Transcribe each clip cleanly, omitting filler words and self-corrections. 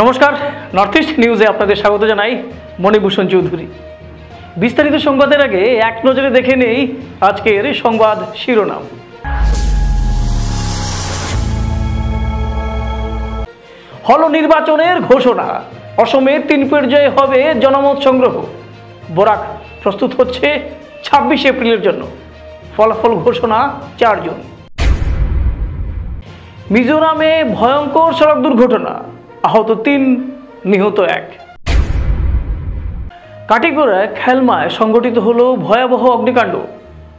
নমস্কার, north east নিউজে আপনাদের স্বাগত জানাই। মণিভূষণ চৌধুরী। বিস্তারিত সংবাদের আগে এক নজরে দেখে নেই আজকের সংবাদ শিরোনাম। হল নির্বাচনের ঘোষণা, অসমে 3 পর্যায়ে হবে জনমত সংগ্রহ। বরাক প্রস্তুত হচ্ছে 26 এপ্রিলের জন্য। ফলাফল ঘোষণা 4 জুন। মিজোরামে ভয়ঙ্কর সড়ক দুর্ঘটনা, আহত 3, নিহত 1। কাটিগড়ায় খেলমায় সংঘটিত হলো ভয়াবহ অগ্নিকাণ্ড,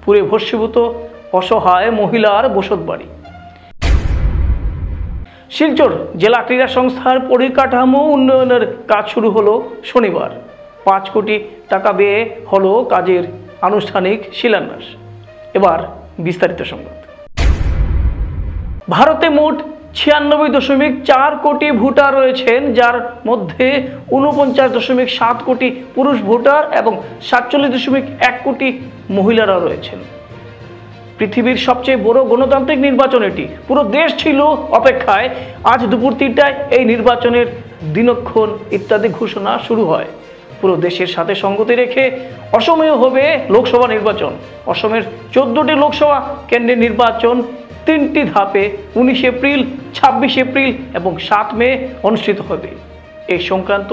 পুড়ে ভস্মীভূত অসহায় মহিলার বসতবাড়ি। শিলচর জেলা ক্রীড়া সংস্থার পরিকাঠামো উন্নয়নের কাজ শুরু হলো শনিবার। 5 কোটি টাকা ব্যয়ে হলো কাজের আনুষ্ঠানিক শিলান্যাস। এবার বিস্তারিত সংবাদ। ভারতে মোট 96.4 কোটি ভোটার রয়েছেন, যার মধ্যে 49.7 কোটি পুরুষ ভোটার এবং 47.1 কোটি মহিলারা রয়েছেন। পৃথিবীর সবচেয়ে বড় গণতান্ত্রিক নির্বাচন এটি। পুরো দেশ ছিল অপেক্ষায়। আজ দুপুর 3টায় এই নির্বাচনের দিনক্ষণ ইত্যাদি ঘোষণা শুরু হয়। পুরো দেশের সাথে সঙ্গতি রেখে অসমেও হবে লোকসভা নির্বাচন। অসমের 14টি লোকসভা কেন্দ্রের নির্বাচন 3টি ধাপে 19 এপ্রিল, 26 এপ্রিল এবং 7 মে অনুষ্ঠিত হবে। এই সংক্রান্ত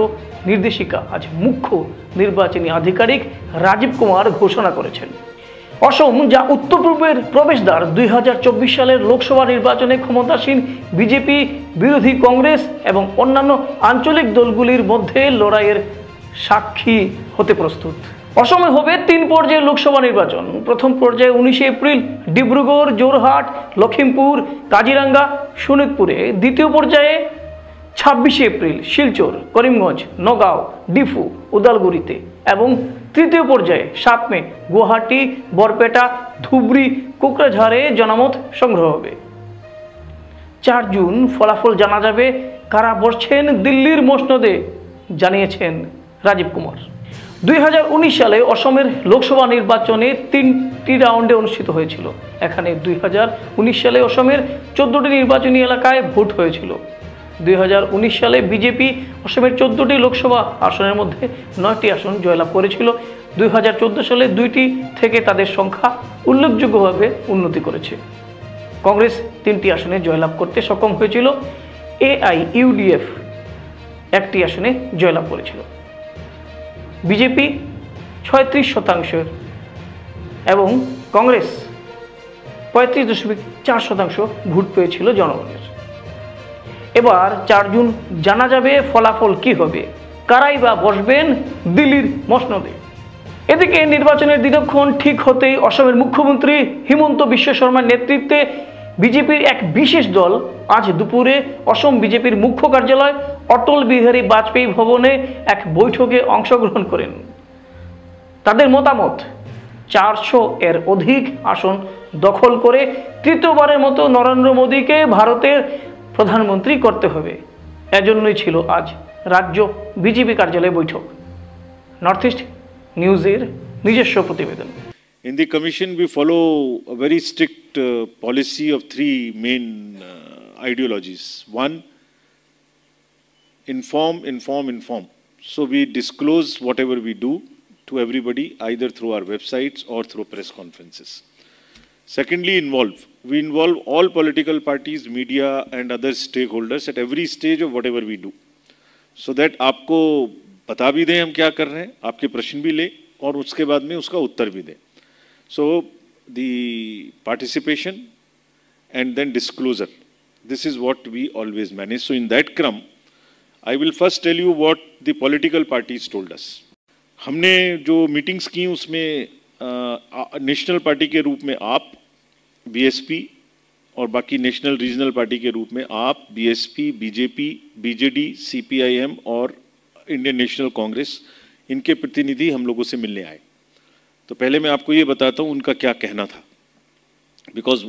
নির্দেশিকা আজ মুখ্য নির্বাচনী আধিকারিক রাজীব কুমার ঘোষণা করেছেন। অসম, যা উত্তর পূর্বের প্রবেশদ্বার, 2024 সালের লোকসভা নির্বাচনে ক্ষমতাসীন বিজেপি বিরোধী কংগ্রেস এবং অন্যান্য আঞ্চলিক দলগুলির মধ্যে লড়াইয়ের সাক্ষী হতে প্রস্তুত। অসমে হবে 3 পর্যায়ে লোকসভা নির্বাচন। প্রথম পর্যায়ে 19 এপ্রিল ডিব্রুগড়, যোরহাট, লখিমপুর, কাজিরাঙ্গা, শোনিতপুরে। দ্বিতীয় পর্যায়ে 26 এপ্রিল শিলচর, করিমগঞ্জ, নগাঁও, ডিফু, উদালগুড়িতে এবং তৃতীয় পর্যায়ে 7 মে গুয়াহাটি, বরপেটা, ধুবড়ি, কোকরাঝাড়ে জনমত সংগ্রহ হবে। 4 জুন ফলাফল জানা যাবে কারা বসছেন দিল্লির মসনদে, জানিয়েছেন রাজীব কুমার। 2019 সালে অসমের লোকসভা নির্বাচনে 3টি রাউন্ডে অনুষ্ঠিত হয়েছিল। এখানে 2019 সালে অসমের 14টি নির্বাচনী এলাকায় ভোট হয়েছিল। 2019 সালে বিজেপি অসমের 14টি লোকসভা আসনের মধ্যে 9টি আসন জয়লাভ করেছিল। 2014 সালে 2টি থেকে তাদের সংখ্যা উল্লেখযোগ্যভাবে উন্নতি করেছে। কংগ্রেস 3টি আসনে জয়লাভ করতে সক্ষম হয়েছিল। AIUDF 1টি আসনে জয়লাভ করেছিল। বিজেপি 36% এবং কংগ্রেস 35.4% ভোট পেয়েছিল জনগণের। এবার 4 জুন জানা যাবে ফলাফল কি হবে, কারাই বা বসবেন দিল্লির মসনদে। এদিকে নির্বাচনের দিনক্ষণ ঠিক হতেই অসমের মুখ্যমন্ত্রী হিমন্ত বিশ্ব শর্মার নেতৃত্বে বিজেপির এক বিশেষ দল আজ দুপুরে অসম বিজেপির মুখ্য কার্যালয় অটল বিহারী বাজপেয়ী ভবনে এক বৈঠকে অংশগ্রহণ করেন। তাদের মতামত, 400 এর অধিক আসন দখল করে তৃতীয়বারের মতো নরেন্দ্র মোদীকে ভারতের প্রধানমন্ত্রী করতে হবে। এজন্যই ছিল আজ রাজ্য বিজেপি কার্যালয়ে বৈঠক। নর্থ ইস্ট নিউজের নিজস্ব প্রতিবেদন। In the commission, we follow a very strict policy of 3 main ideologies. One, inform, inform, inform. So we disclose whatever we do to everybody, either through our websites or through press conferences. Secondly, involve. We involve all political parties, media and other stakeholders at every stage of whatever we do. So that आपको बता भी दें हम क्या कर रहे हैं, आपके प्रश्न भी ले और उसके बाद में उसका उत्तर भी दें. So the participation and then disclosure, this is what we always manage. So in that crumb, I will first tell you what the political parties told us. हमने जो मीटिंग्स की उसमें नेशनल पार्टी के रूप में आप, बीएसपी और बाकी नेशनल रीजनल पार्टी के रूप में आप, बीएसपी, बीजेपी, बीजेडी, सीपीआईएम और इंडियन नेशनल कांग्रेस, इनके प्रतिनिधि हम लोगों से मिलने आए। तो पहले मैं आपको ये बताता हूँ उनका क्या कहना था, बिकॉज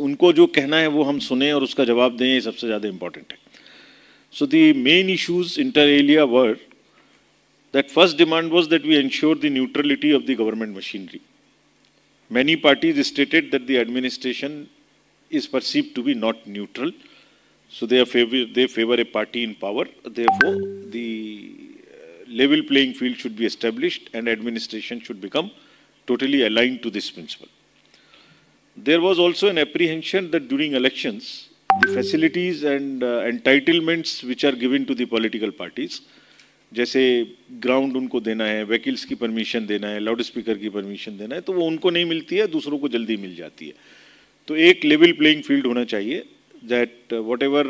उनको जो कहना है वो हम सुने और उसका जवाब दें, ये सबसे ज़्यादा इम्पॉर्टेंट है। So the main issues inter alia were that first demand was that we ensure the neutrality of the government machinery. Many parties stated that the administration is perceived to be not neutral. So they favor a party in power. Therefore, the level playing field should be established and administration should become totally aligned to this principle. There was also an apprehension that during elections, the facilities and entitlements which are given to the political parties, जैसे ground उनको देना है, वकील्स की permission देना है, loud speaker की permission देना है, तो वो उनको नहीं मिलती है, दूसरों को जल्दी मिल जाती है. तो एक लेवल प्लेइंग फील्ड होना चाहिए, that whatever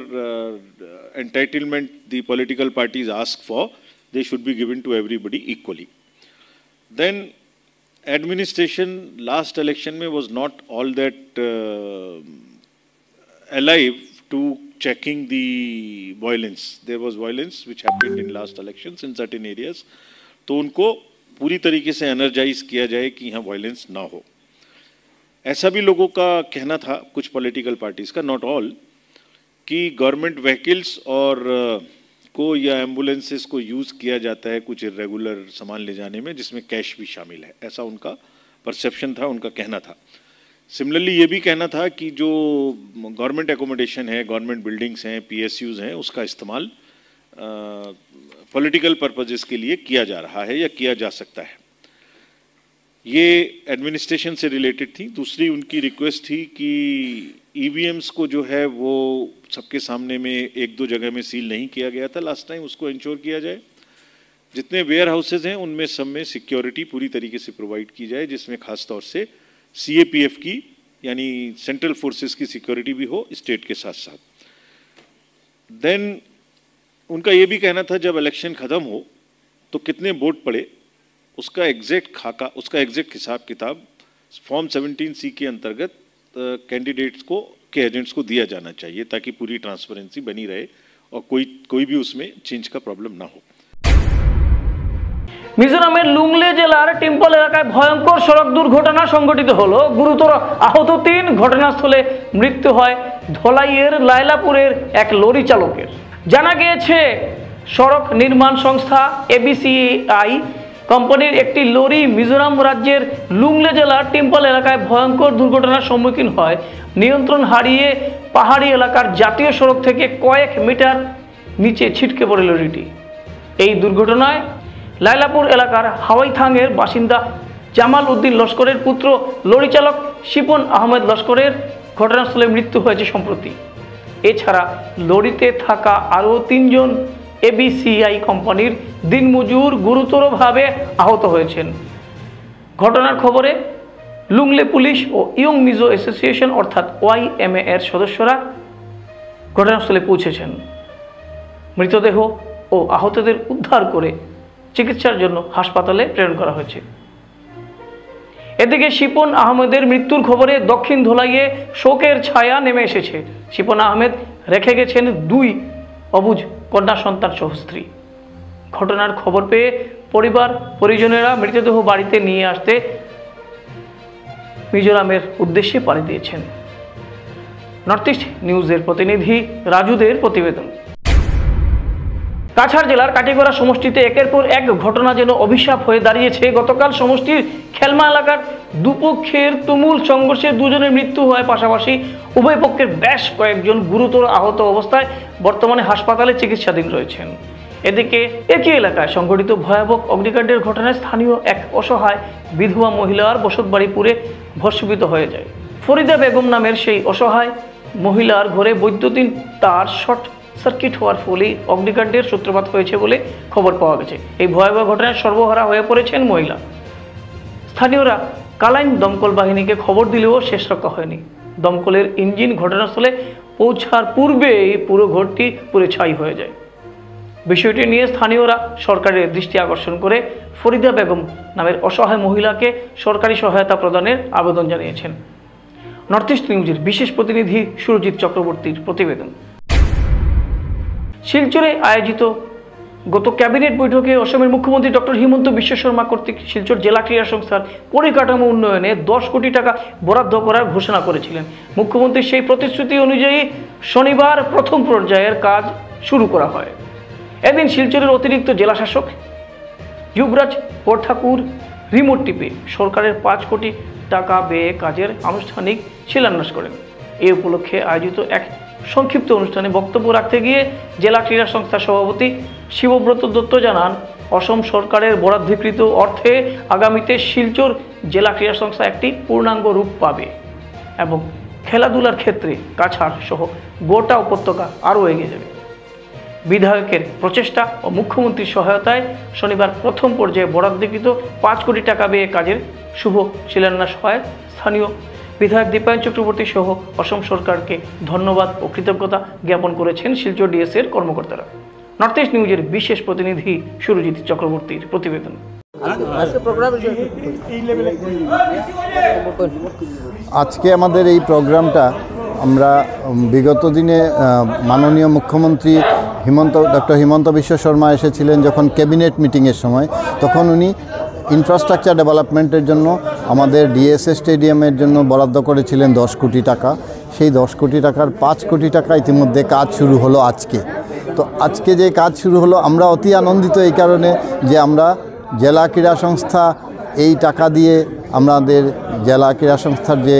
entitlement the political parties ask for, they should be given to everybody equally. Then administration last election में was not all that alive to checking the violence. There was violence which happened in last elections in certain areas. तो उनको पूरी तरीके से energise किया जाए कि यहाँ वायलेंस ना हो. ऐसा भी लोगों का कहना था, कुछ पॉलिटिकल पार्टीज का, नॉट ऑल, कि गवर्नमेंट व्हीकल्स और को या एम्बुलेंसेस को यूज़ किया जाता है कुछ इरेगुलर सामान ले जाने में, जिसमें कैश भी शामिल है. ऐसा उनका परसेप्शन था, उनका कहना था. सिमिलरली ये भी कहना था कि जो गवर्नमेंट एकोमोडेशन है, गवर्नमेंट बिल्डिंग्स हैं, PSUs हैं, उसका इस्तेमाल पॉलिटिकल पर्पजेस के लिए किया जा रहा है या किया जा सकता है. ये एडमिनिस्ट्रेशन से रिलेटेड थी. दूसरी उनकी रिक्वेस्ट थी कि EVMs को जो है वो सबके सामने में एक दो जगह में सील नहीं किया गया था लास्ट टाइम, उसको इंश्योर किया जाए. जितने वेयर हाउसेज हैं उनमें सब में सिक्योरिटी पूरी तरीके से प्रोवाइड की जाए, जिसमें खास तौर से CAPF की यानी सेंट्रल फोर्सेस की सिक्योरिटी भी हो स्टेट के साथ साथ. देन उनका ये भी कहना था जब इलेक्शन खत्म हो तो कितने वोट पड़े उसका एग्जैक्ट खाका, उसका एग्जैक्ट हिसाब किताब फॉर्म 17C के अंतर्गत कैंडिडेट्स को के एजेंट्स को दिया जाना चाहिए, ताकि पूरी ट्रांसपेरेंसी बनी रहे और कोई भी उसमें चेंज का प्रॉब्लम ना हो. মিজোরামের লুংলে জেলার টিম্পল এলাকায় ভয়ঙ্কর সড়ক দুর্ঘটনা সংঘটিত হলো। গুরুতর আহত 3, ঘটনাস্থলে মৃত্যু হয় ধলাইয়ের লায়লাপুরের এক লরি চালকের। জানা গিয়েছে সড়ক নির্মাণ সংস্থা ABCI কোম্পানির একটি লরি মিজোরাম রাজ্যের লুংলে জেলার টিম্পল এলাকায় ভয়ঙ্কর দুর্ঘটনার সম্মুখীন হয়। নিয়ন্ত্রণ হারিয়ে পাহাড়ি এলাকার জাতীয় সড়ক থেকে কয়েক মিটার নিচে ছিটকে পড়ে লরিটি। এই দুর্ঘটনায় লায়লাপুর এলাকার হাওয়াইথাংয়ের বাসিন্দা জামাল উদ্দিন লস্করের পুত্র লরি চালক শিপন আহমেদ লস্করের ঘটনাস্থলে মৃত্যু হয়েছে সম্প্রতি। এছাড়া লরিতে থাকা আরও 3 জন ABCI কোম্পানির দিনমজুর গুরুতরভাবে আহত হয়েছেন। ঘটনার খবরে লুংলে পুলিশ ও ইয়ং মিজো অ্যাসোসিয়েশন অর্থাৎ YMA এর সদস্যরা ঘটনাস্থলে পৌঁছেছেন। মৃতদেহ ও আহতদের উদ্ধার করে চিকিৎসার জন্য হাসপাতালে প্রেরণ করা হয়েছে। এদিকে শিপন আহমেদের মৃত্যুর খবরে দক্ষিণ ধলাইয়ে শোকের ছায়া নেমে এসেছে। শিপন আহমেদ রেখে গেছেন 2 অবুঝ কন্যা সন্তান সহ স্ত্রী। ঘটনার খবর পেয়ে পরিজনেরা মৃতদেহ বাড়িতে নিয়ে আসতে মিজোরামের উদ্দেশ্যে পাড়ি দিয়েছেন। নর্থ ইস্ট নিউজের প্রতিনিধি রাজুদের প্রতিবেদন। কাছাড় জেলার কাটিগড়া সমষ্টিতে একের পর এক ঘটনা যেন অভিশাপ হয়ে দাঁড়িয়েছে। গতকাল সমষ্টির খেলমা এলাকার দুপক্ষের তুমুল সংঘর্ষে 2 জনের মৃত্যু হয়, পাশাপাশি উভয় পক্ষের বেশ কয়েকজন গুরুতর আহত অবস্থায় বর্তমানে হাসপাতালে চিকিৎসাধীন রয়েছেন। এদিকে একই এলাকায় সংঘটিত ভয়াবহ অগ্নিকাণ্ডের ঘটনায় স্থানীয় এক অসহায় বিধবা মহিলার বসতবাড়ি পুড়ে ভস্মীভূত হয়ে যায়। ফরিদা বেগম নামের সেই অসহায় মহিলার ঘরে বৈদ্যুতিন তার শর্ট সার্কিট হওয়ার ফলে অগ্নিকাণ্ডের সূত্রপাত হয়েছে বলে খবর পাওয়া গেছে। এই ভয়াবহ ঘটনায় সর্বহারা হয়ে পড়েছেন মহিলা। স্থানীয়রা কালাইন দমকল বাহিনীকে খবর দিলেও শেষ রক্ষা হয়নি। দমকলের ইঞ্জিন ঘটনাস্থলে পৌঁছার পূর্বেই পুরো ঘরটি পুড়ে ছাই হয়ে যায়। বিষয়টি নিয়ে স্থানীয়রা সরকারের দৃষ্টি আকর্ষণ করে ফরিদা বেগম নামের অসহায় মহিলাকে সরকারি সহায়তা প্রদানের আবেদন জানিয়েছেন। নর্থ ইস্ট নিউজের বিশেষ প্রতিনিধি সুরজিৎ চক্রবর্তীর প্রতিবেদন। শিলচরে আয়োজিত গত ক্যাবিনেট বৈঠকে অসমের মুখ্যমন্ত্রী ডক্টর হিমন্ত বিশ্ব শর্মা কর্তৃক শিলচর জেলা ক্রীড়া সংস্থার পরিকাঠামো উন্নয়নে 10 কোটি টাকা বরাদ্দ করার ঘোষণা করেছিলেন। মুখ্যমন্ত্রীর সেই প্রতিশ্রুতি অনুযায়ী শনিবার প্রথম পর্যায়ের কাজ শুরু করা হয়। এদিন শিলচরের অতিরিক্ত জেলাশাসক যুবরাজ বরঠাকুর রিমোট টিপে সরকারের 5 কোটি টাকা ব্যয়ে কাজের আনুষ্ঠানিক শিলান্যাস করেন। এই উপলক্ষে আয়োজিত এক সংক্ষিপ্ত অনুষ্ঠানে বক্তব্য রাখতে গিয়ে জেলা ক্রীড়া সংস্থার সভাপতি শিবব্রত দত্ত জানান, অসম সরকারের বরাদ্দকৃত অর্থে আগামীতে শিলচর জেলা ক্রীড়া সংস্থা একটি পূর্ণাঙ্গ রূপ পাবে এবং খেলাধুলার ক্ষেত্রে কাছাড় সহ গোটা উপত্যকা আরও এগিয়ে যাবে। বিধায়কের প্রচেষ্টা ও মুখ্যমন্ত্রীর সহায়তায় শনিবার প্রথম পর্যায়ে বরাদ্দকৃত 5 কোটি টাকা ব্যয়ে কাজের শুভ শিলান্যাস হয়। স্থানীয় বিধায়ক দীপায়ন চক্রবর্তী সহ অসম সরকারকে ধন্যবাদ ও কৃতজ্ঞতা জ্ঞাপন করেছেন শিলচর ডিএসএর কর্মকর্তারা। নর্থ ইস্ট নিউজের বিশেষ প্রতিনিধি সুরজিৎ চক্রবর্তীর প্রতিবেদন। আজকে আমাদের এই প্রোগ্রামটা আমরা বিগত দিনে মাননীয় মুখ্যমন্ত্রী ডক্টর হিমন্ত বিশ্ব শর্মা এসেছিলেন যখন ক্যাবিনেট মিটিংয়ের সময়, তখন উনি ইনফ্রাস্ট্রাকচার ডেভেলপমেন্টের জন্য আমাদের ডিএসএ স্টেডিয়ামের জন্য বরাদ্দ করেছিলেন 10 কোটি টাকা। সেই 10 কোটি টাকার 5 কোটি টাকা ইতিমধ্যে কাজ শুরু হলো আজকে। তো আজকে যে কাজ শুরু হলো, আমরা অতি আনন্দিত এই কারণে যে আমরা জেলা ক্রীড়া সংস্থা এই টাকা দিয়ে আমাদের জেলা ক্রীড়া সংস্থার যে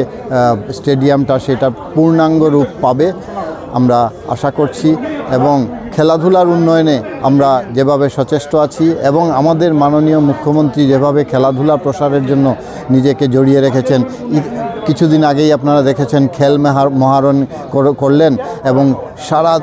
স্টেডিয়ামটা সেটা পূর্ণাঙ্গ রূপ পাবে আমরা আশা করছি, এবং খেলাধুলার উন্নয়নে আমরা যেভাবে সচেষ্ট আছি এবং আমাদের মাননীয় মুখ্যমন্ত্রী যেভাবে খেলাধুলা প্রসারের জন্য নিজেকে জড়িয়ে রেখেছেন, কিছুদিন আগেই আপনারা দেখেছেন খেল মহারণ করলেন এবং সারা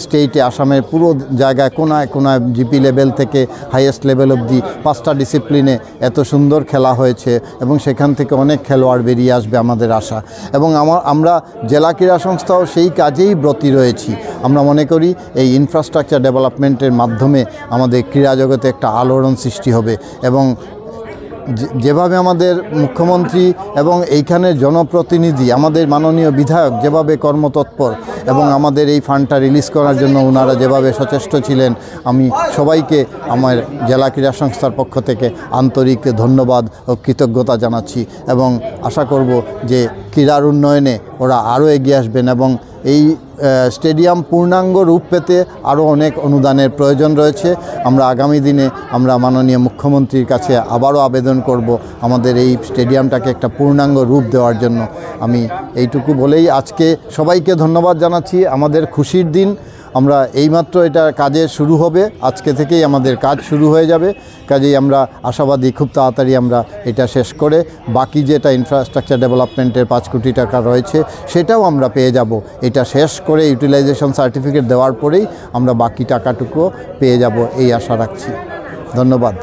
স্টেটে আসামের পুরো জায়গায় কোনায় কোনায় জিপি লেভেল থেকে হাইয়েস্ট লেভেল অবধি 5টা ডিসিপ্লিনে এত সুন্দর খেলা হয়েছে এবং সেখান থেকে অনেক খেলোয়াড় বেরিয়ে আসবে আমাদের আশা। এবং আমরা জেলা ক্রীড়া সংস্থাও সেই কাজেই ব্রতী রয়েছি। আমরা মনে করি এই ইনফ্রাস্ট্রাকচার ডেভেলপমেন্টের মাধ্যমে আমাদের ক্রীড়া জগতে একটা আলোড়ন সৃষ্টি হবে এবং যেভাবে আমাদের মুখ্যমন্ত্রী এবং এইখানের জনপ্রতিনিধি আমাদের মাননীয় বিধায়ক যেভাবে কর্মতৎপর এবং আমাদের এই ফান্ডটা রিলিজ করার জন্য ওনারা যেভাবে সচেষ্ট ছিলেন, আমি সবাইকে আমার জেলা ক্রীড়া সংস্থার পক্ষ থেকে আন্তরিক ধন্যবাদ ও কৃতজ্ঞতা জানাচ্ছি এবং আশা করব যে ক্রীড়ার উন্নয়নে ওরা আরও এগিয়ে আসবেন এবং এই স্টেডিয়াম পূর্ণাঙ্গ রূপ পেতে আরও অনেক অনুদানের প্রয়োজন রয়েছে। আমরা আগামী দিনে আমরা মাননীয় মুখ্যমন্ত্রীর কাছে আবারও আবেদন করব আমাদের এই স্টেডিয়ামটাকে একটা পূর্ণাঙ্গ রূপ দেওয়ার জন্য। আমি এইটুকু বলেই আজকে সবাইকে ধন্যবাদ জানাচ্ছি। আমাদের খুশির দিন, আমরা এইমাত্র এটা কাজে শুরু হবে, আজকে থেকেই আমাদের কাজ শুরু হয়ে যাবে। কাজেই আমরা আশাবাদী খুব তাড়াতাড়ি আমরা এটা শেষ করে বাকি যেটা ইনফ্রাস্ট্রাকচার ডেভেলপমেন্টের 5 কোটি টাকা রয়েছে সেটাও আমরা পেয়ে যাব। এটা শেষ করে ইউটিলাইজেশন সার্টিফিকেট দেওয়ার পরেই আমরা বাকি টাকাটুকুও পেয়ে যাব এই আশা রাখছি। ধন্যবাদ।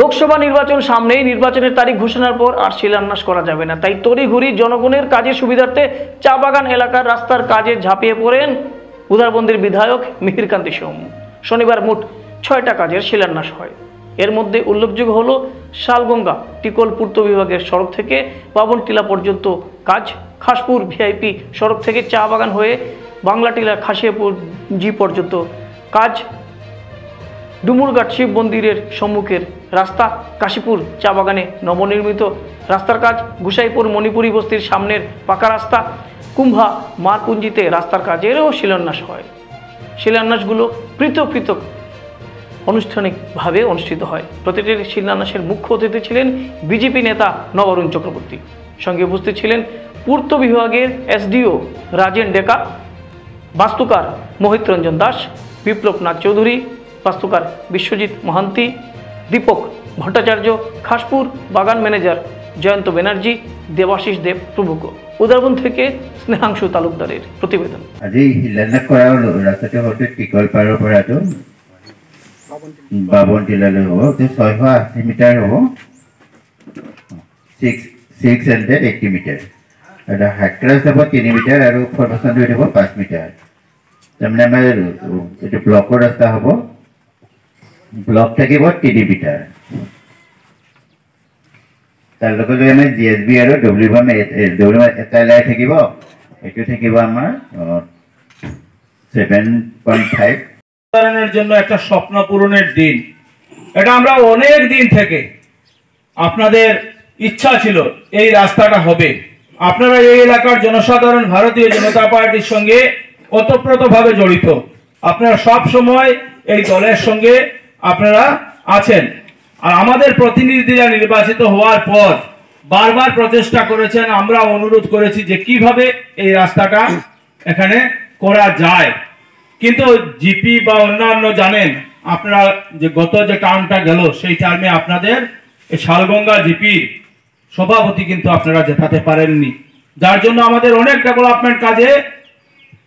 লোকসভা নির্বাচন সামনেই, নির্বাচনের তারিখ ঘোষণার পর আর শিলান্যাস করা যাবে না, তাই তড়িঘড়ি জনগণের কাজের সুবিধার্থে চা বাগান এলাকার রাস্তার কাজে ঝাঁপিয়ে পড়েন উধারবন্দির বিধায়ক মিহিরকান্তি সোম। শনিবার মোট 6টা কাজের শিলান্যাস হয়। এর মধ্যে উল্লেখযোগ্য হলো শালগঙ্গা টিকল পূর্ত বিভাগের সড়ক থেকে পাবনটিলা পর্যন্ত কাজ, খাসপুর ভিআইপি সড়ক থেকে চা বাগান হয়ে বাংলাটিলা খাসিয়াপুর জি পর্যন্ত কাজ, ডুমুরঘাট শিব মন্দিরের সম্মুখের রাস্তা, কাশীপুর চা বাগানে নবনির্মিত রাস্তার কাজ, গুসাইপুর মণিপুরি বস্তির সামনের পাকা রাস্তা, কুম্ভা মারপুঞ্জিতে রাস্তার কাজেরও শিলান্যাস হয়। শিলান্যাসগুলো পৃথক পৃথক আনুষ্ঠানিকভাবে অনুষ্ঠিত হয়। প্রতিটি শিলান্যাসের মুখ্য অতিথি ছিলেন বিজেপি নেতা নবরুণ চক্রবর্তী। সঙ্গে উপস্থিত ছিলেন পূর্ত বিভাগের এসডিও রাজেন ডেকা, বাস্তুকার মোহিত রঞ্জন দাস, বিপ্লব নাথ চৌধুরী, বাস্তুকার বিশ্বজিৎ মহান্তি, দীপক ভট্টাচার্য, খাসপুর বাগান ম্যানেজার জয়ন্ত ব্যানার্জি, দেবাশিস দেব প্রমুখ। উদারবন থেকে স্নেহাংশু তালুকদারের প্রতিবেদন। আজি শিলান্যাস কৰা ৰাস্তাটো হতে টিকলপাৰৰ পৰাটো বাবনটিলালৈ হ'ব, 680 মিটাৰ হ'ব, 680 মিটাৰ, আৰু হাইট্ৰাছ হ'ব 3 মিটাৰ আৰু ফৰমেশ্যন হৈ হ'ব 5 মিটাৰ। তাৰমানে আমাৰ এইটো ব্লকৰ ৰাস্তা হ'ব, ব্লক থাকিব 3 মিটাৰ। তাৰ লগত আমাৰ জিএছবি আৰু ডব্লিউএম এটা লাইন থাকিব, এইটো থাকিব আমাৰ 7.5। জন্য একটা স্বপ্ন পূরণের দিন। এটা আমরা অনেক দিন থেকে আপনাদের ইচ্ছা ছিল এই রাস্তাটা হবে। আপনারা এই এলাকার জনসাধারণ ভারতীয় জনতা পার্টির সঙ্গে ওতপ্রোতভাবে জড়িত। আপনারা সব সময় এই দলের সঙ্গে আপনারা আছেন। আর আমাদের প্রতিনিধিরা নির্বাচিত হওয়ার পর বারবার প্রচেষ্টা করেছেন, আমরা অনুরোধ করেছি যে কিভাবে এই রাস্তাটা এখানে করা যায়, কিন্তু জিপি বা অন্যান্য জানেন আপনারা যে গত যে টার্মটা গেল সেই টার্মে আপনাদের এই শালগঙ্গা জিপির সভাপতি কিন্তু আপনারা জেতাতে পারেননি, যার জন্য আমাদের অনেক ডেভেলপমেন্ট কাজে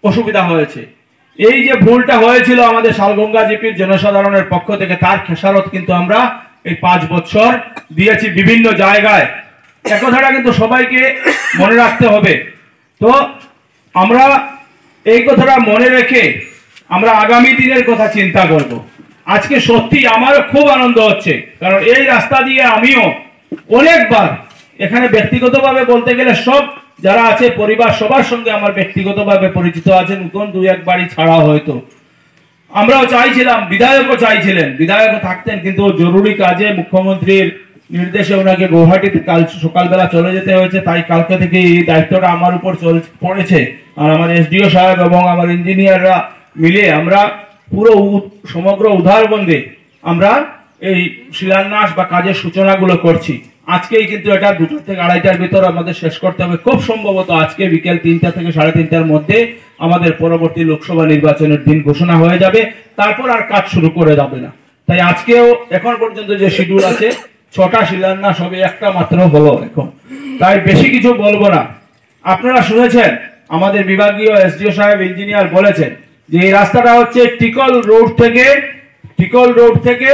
অসুবিধা হয়েছে। এই যে ভুলটা হয়েছিল আমাদের শালগঙ্গা জিপির জনসাধারণের পক্ষ থেকে, তার খেসারত কিন্তু আমরা এই 5 বছর দিয়েছি বিভিন্ন জায়গায়। এ কথাটা কিন্তু সবাইকে মনে রাখতে হবে। তো আমরা এই কথাটা মনে রেখে আমরা আগামী দিনের কথা চিন্তা করব। আজকে সত্যি আমার খুব আনন্দ হচ্ছে, কারণ এই রাস্তা দিয়ে আমিও অনেকবার এখানে ব্যক্তিগতভাবে বলতে গেলে সব যারা আছে পরিবার সবার সঙ্গে আমার ব্যক্তিগতভাবে পরিচিত আছেন, নতুন 2-1 বাড়ি ছাড়া হয়তো। আমরাও চাইছিলাম, বিধায়কও চাইছিলেন, বিধায়কও থাকতেন, কিন্তু জরুরি কাজে মুখ্যমন্ত্রীর নির্দেশে ওনাকে গুয়াহাটিতে কাল সকালবেলা চলে যেতে হয়েছে, তাই কালকে থেকে এই দায়িত্বটা আমার উপর পড়েছে। আর আমার এসডিও সাহেব এবং আমার ইঞ্জিনিয়াররা মিলে আমরা পুরো সমগ্র উধারবন্দে আমরা এই শিলান্যাস বা কাজের সূচনাগুলো করছি। আজকেই কিন্তু এটা 2টা থেকে 2:30টার ভিতর আমাদের শেষ করতে হবে। খুব সম্ভবত আজকে বিকেল 3টা থেকে 3:30টার মধ্যে আমাদের পরবর্তী লোকসভা নির্বাচনের দিন ঘোষণা হয়ে যাবে, তারপর আর কাজ শুরু করে যাবে না। তাই আজকেও এখন পর্যন্ত যে শিডিউল আছে 6টা শিলান্যাস হবে, একটা মাত্র হলো এখন, তাই বেশি কিছু বলবো না। আপনারা শুনেছেন আমাদের বিভাগীয় এসডিও সাহেব ইঞ্জিনিয়ার বলেছেন যে এই রাস্তাটা হচ্ছে টিকল রোড থেকে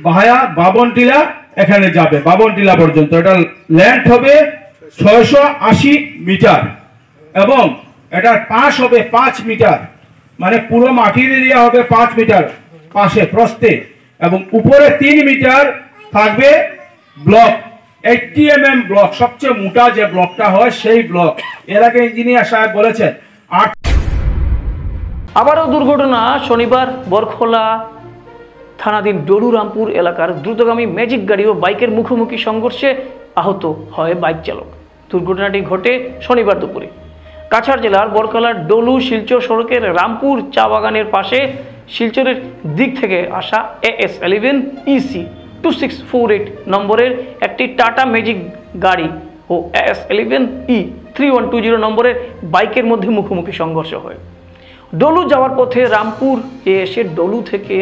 ভায়া বাবনটিলা এখানে যাবে, বাবনটিলা পর্যন্ত। এটা লেন্থ হবে 680 মিটার এবং এটার পাশ হবে 5 মিটার, মানে পুরো মাটির এরিয়া হবে 5 মিটার পাশে প্রস্থে, এবং উপরে 3 মিটার থাকবে ব্লক, 80 mm ব্লক, সবচেয়ে মোটা যে ব্লকটা হয় সেই ব্লক। এর আগে ইঞ্জিনিয়ার সাহেব বলেছেন। আবারও দুর্ঘটনা। শনিবার বরখোলা থানাধীন ডলুরামপুর এলাকার দ্রুতগামী ম্যাজিক গাড়ি ও বাইকের মুখোমুখি সংঘর্ষে আহত হয় বাইক চালক। দুর্ঘটনাটি ঘটে শনিবার দুপুরে কাছাড় জেলার বরখোলার ডলু শিলচর সড়কের রামপুর চা বাগানের পাশে শিলচরের দিক থেকে আসা AS11 EC 2648 নম্বরের একটি টাটা ম্যাজিক গাড়ি ও AS11 E 3120 নম্বরের বাইকের মধ্যে মুখোমুখি সংঘর্ষ হয়। ডলু যাওয়ার পথে রামপুর এসে ডলু থেকে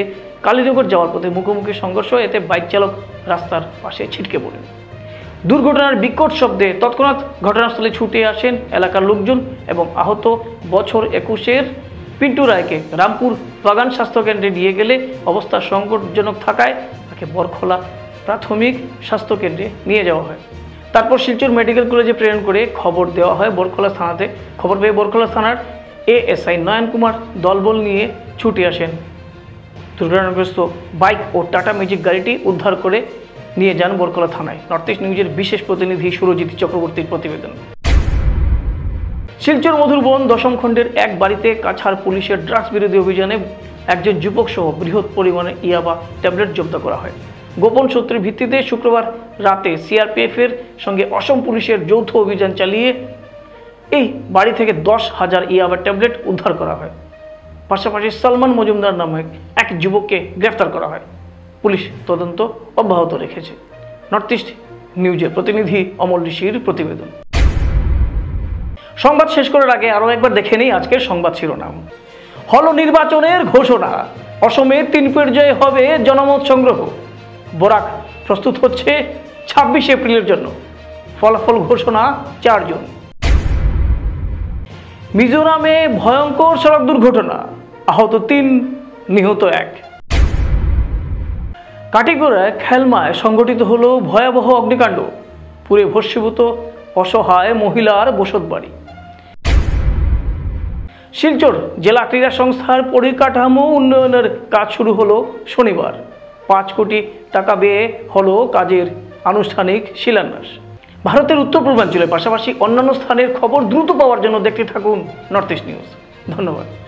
কালীনগর যাওয়ার পথে মুখোমুখি সংঘর্ষ, এতে বাইক চালক রাস্তার পাশে ছিটকে পড়েন। দুর্ঘটনার বিকট শব্দে তৎক্ষণাৎ ঘটনাস্থলে ছুটে আসেন এলাকার লোকজন এবং আহত বছর 21-এর পিন্টু রায়কে রামপুর বাগান স্বাস্থ্যকেন্দ্রে নিয়ে গেলে অবস্থা সংকটজনক থাকায় তাকে বরখোলা প্রাথমিক স্বাস্থ্যকেন্দ্রে নিয়ে যাওয়া হয়। তারপর শিলচর মেডিকেল কলেজে প্রেরণ করে খবর দেওয়া হয় বরখোলা থানাতে। খবর পেয়ে বরখোলা থানার ASI নয়ন কুমার দলবল নিয়ে ছুটে আসেন। দুর্ঘটনাগ্রস্ত বাইক ও টাটা ম্যাজিক গাড়িটি উদ্ধার করে নিয়ে যান বরখোলা থানায়। নর্থ ইস্ট নিউজের বিশেষ প্রতিনিধি সুরজিৎ চক্রবর্তীর প্রতিবেদন। শিলচর মধুরবন 10ম খণ্ডের এক বাড়িতে কাছাড় পুলিশের ড্রাগস বিরোধী অভিযানে একজন যুবক সহ বৃহৎ পরিমাণে ইয়াবা ট্যাবলেট জব্দ করা হয়। গোপন সূত্রের ভিত্তিতে শুক্রবার রাতে CRPF-এর সঙ্গে অসম পুলিশের যৌথ অভিযান চালিয়ে এই বাড়ি থেকে 10,000 ইয়াবা ট্যাবলেট উদ্ধার করা হয়। পাশাপাশি সালমান মজুমদার নামে এক যুবককে গ্রেফতার করা হয়। পুলিশ তদন্ত অব্যাহত রেখেছে। নর্থ ইস্ট নিউজের প্রতিনিধি অমল ঋষির প্রতিবেদন। সংবাদ শেষ করার আগে আরও একবার দেখে নেই আজকের সংবাদ শিরোনাম। হলো নির্বাচনের ঘোষণা, অসমে 3 পর্যায়ে হবে জনমত সংগ্রহ। বরাক প্রস্তুত হচ্ছে 26 এপ্রিলের জন্য, ফলাফল ঘোষণা 4 জুন। মিজোরামে ভয়ঙ্কর সড়ক দুর্ঘটনা, আহত 3, নিহত 1। কাটিগড়ায় খেলমায় সংঘটিত হলো ভয়াবহ অগ্নিকাণ্ড, পুড়ে ভস্মীভূত অসহায় মহিলার বসতবাড়ি। শিলচর জেলা ক্রীড়া সংস্থার পরিকাঠামো উন্নয়নের কাজ শুরু হলো শনিবার। 5 কোটি টাকা ব্যয়ে হলো কাজের আনুষ্ঠানিক শিলান্যাস। ভারতের উত্তর পূর্বাঞ্চলের পাশাপাশি অন্যান্য স্থানের খবর দ্রুত পাওয়ার জন্য দেখতে থাকুন নর্থ ইস্ট নিউজ। ধন্যবাদ।